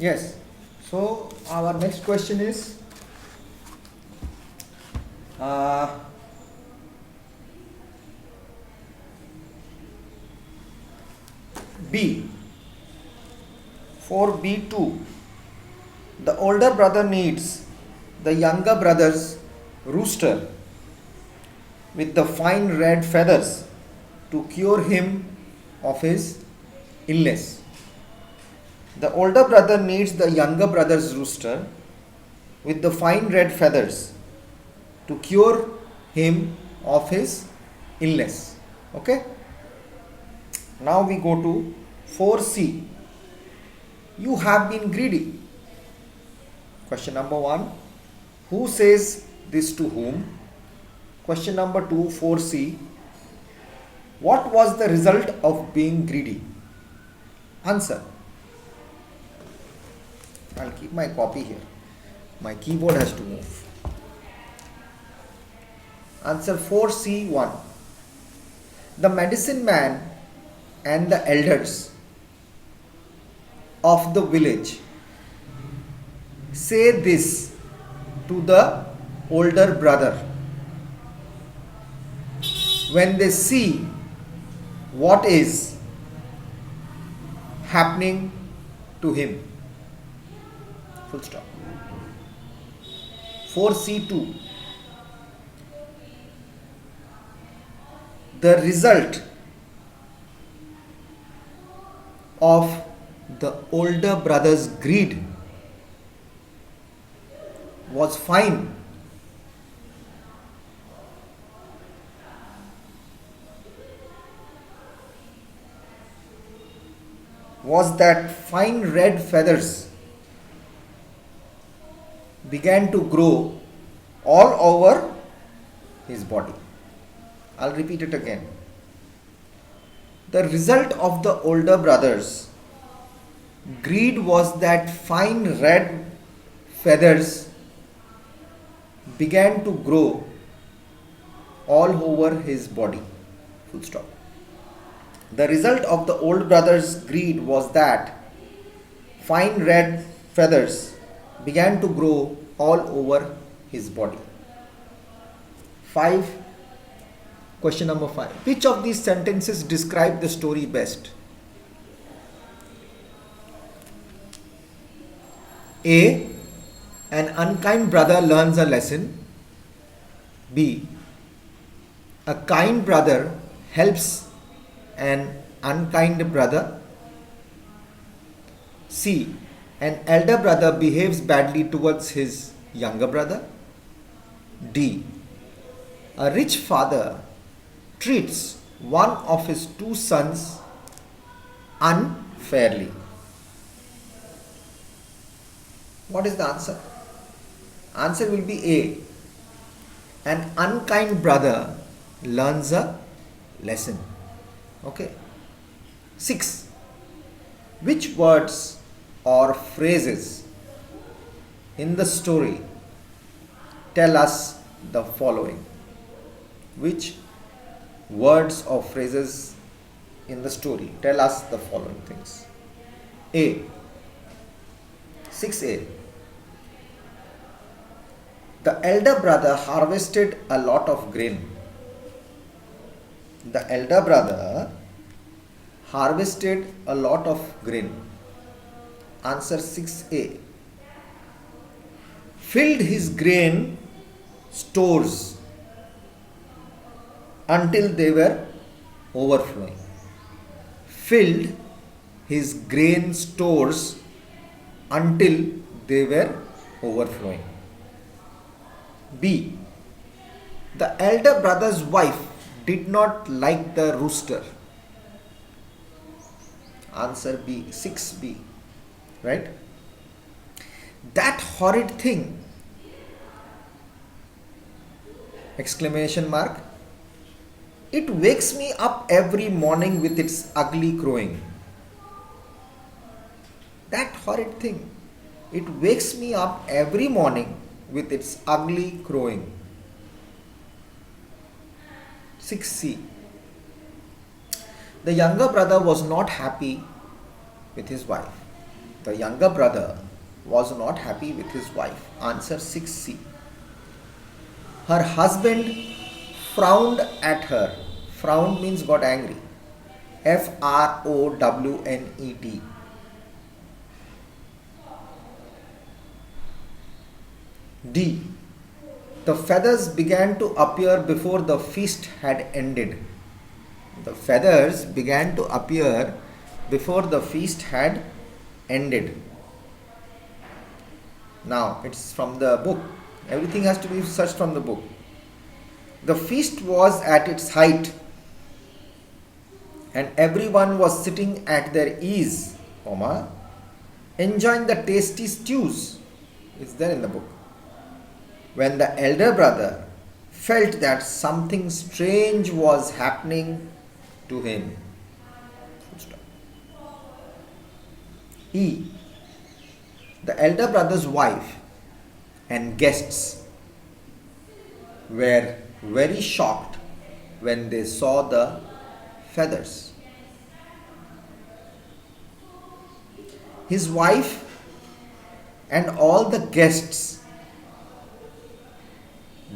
Yes. So our next question is uh, B. For B2, the older brother needs the younger brother's rooster with the fine red feathers to cure him of his illness. The older brother needs the younger brother's rooster with the fine red feathers to cure him of his illness. Okay? Now we go to 4C. You have been greedy. Question number 1. Who says this to whom? Question number 2, 4C. What was the result of being greedy? Answer. I'll keep my copy here. My keyboard has to move. Answer 4C1. The medicine man and the elders of the village say this to the older brother when they see what is happening to him. Full stop. 4C2. The result of the older brother's greed was fine. Was that fine red feathers began to grow all over his body. I'll repeat it again. The result of the older brother's greed was that fine red feathers began to grow all over his body. Full stop. The result of the old brother's greed was that fine red feathers began to grow all over his body. 5. Question number 5. Which of these sentences describe the story best? A. An unkind brother learns a lesson. B. A kind brother helps an unkind brother. C. An elder brother behaves badly towards his younger brother. D. A rich father treats one of his two sons unfairly. What is the answer? Answer will be A. An unkind brother learns a lesson. Okay. 6. Which words or phrases in the story tell us the following? Which words or phrases in the story tell us the following things? A. 6A. The elder brother harvested a lot of grain. The elder brother harvested a lot of grain. Answer 6A. Filled his grain stores until they were overflowing. Filled his grain stores until they were overflowing. B. The elder brother's wife did not like the rooster. Answer B. 6B. Right? That horrid thing! Exclamation mark. It wakes me up every morning with its ugly crowing. That horrid thing. It wakes me up every morning with its ugly crowing. 6C. The younger brother was not happy with his wife. The younger brother was not happy with his wife. Answer 6C. Her husband frowned at her. Frowned means got angry. Frownet. D. The feathers began to appear before the feast had ended. The feathers began to appear before the feast had ended. Now, it's from the book. Everything has to be searched from the book. The feast was at its height, and everyone was sitting at their ease, enjoying the tasty stews. It's there in the book. When the elder brother felt that something strange was happening to him. E. The elder brother's wife and guests were very shocked when they saw the feathers. His wife and all the guests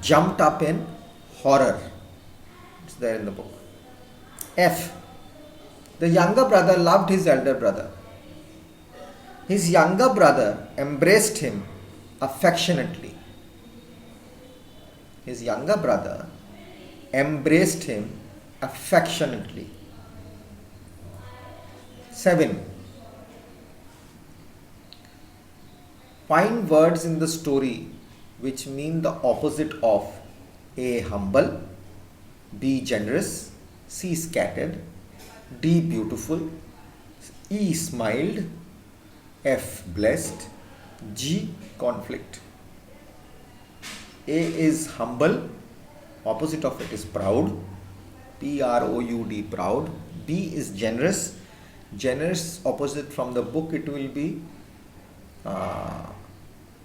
jumped up in horror. It's there in the book. F. The younger brother loved his elder brother. His younger brother embraced him affectionately. His younger brother embraced him affectionately. 7. Find words in the story which mean the opposite of A. Humble, B. Generous, C. Scattered, D. Beautiful, E. Smiled, F. Blessed, G. Conflict. A is humble, opposite of it is proud, Proud, proud. B is generous. Generous, opposite from the book, it will be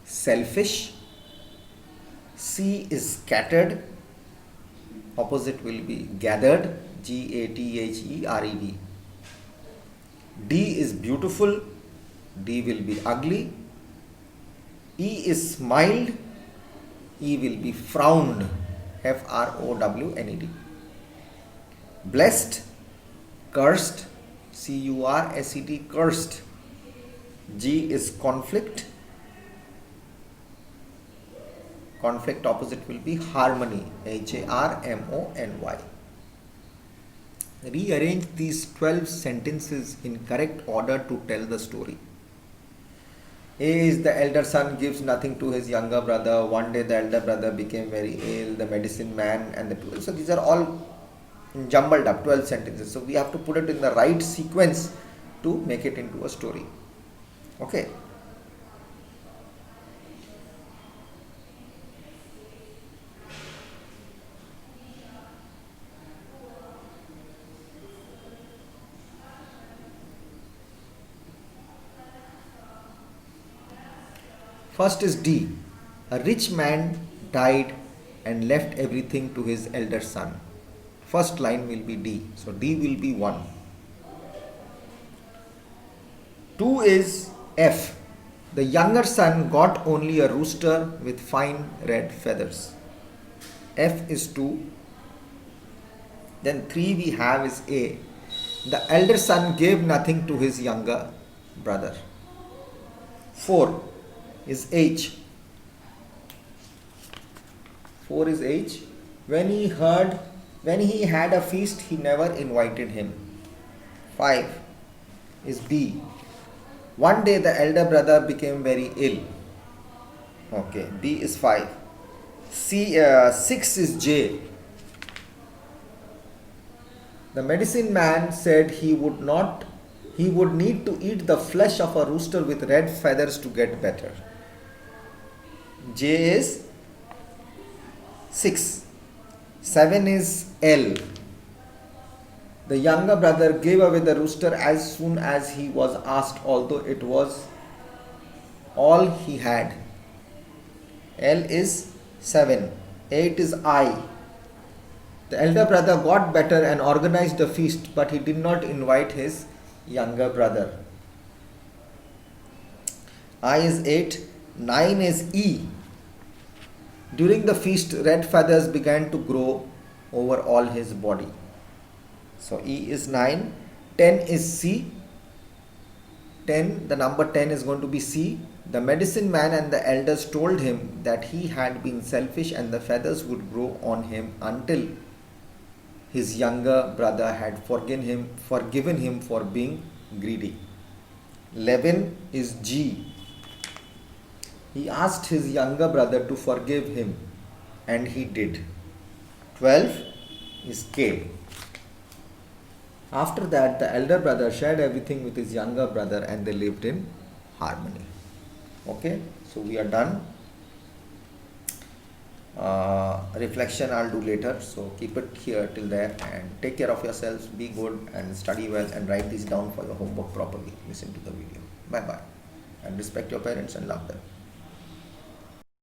selfish. C is scattered, opposite will be gathered, Gathered. D is beautiful, D will be ugly. E is smiled, E will be frowned, Frowned. Blessed, cursed, Cursed, cursed. G is conflict. Conflict opposite will be harmony, Harmony. Rearrange these 12 sentences in correct order to tell the story. A is the elder son gives nothing to his younger brother. One day the elder brother became very ill. The medicine man and the people. So these are all jumbled up, 12 sentences. So we have to put it in the right sequence to make it into a story. Okay. First is D. A rich man died and left everything to his elder son. First line will be D. So D will be 1. 2 is F. The younger son got only a rooster with fine red feathers. F is 2. Then 3 we have is A. The elder son gave nothing to his younger brother. 4 is H. 4 is H. When he had a feast, he never invited him. 5 is B. One day the elder brother became very ill. Okay, B is 5. 6 is J. The medicine man said he would need to eat the flesh of a rooster with red feathers to get better. J is 6. 7 is L. The younger brother gave away the rooster as soon as he was asked, although it was all he had. L is 7. 8 is I. The elder brother got better and organized a feast, but he did not invite his younger brother. I is 8, 9 is E. During the feast, red feathers began to grow over all his body. So E is 9, 10 is C. 10, the number 10 is going to be C. The medicine man and the elders told him that he had been selfish and the feathers would grow on him until his younger brother had forgiven him for being greedy. 11 is G. He asked his younger brother to forgive him and he did. 12 is K. After that, the elder brother shared everything with his younger brother and they lived in harmony. Okay, so we are done. Reflection I'll do later, so keep it here till there and take care of yourselves, be good and study well and write these down for your homework properly. Listen to the video. Bye bye and respect your parents and love them.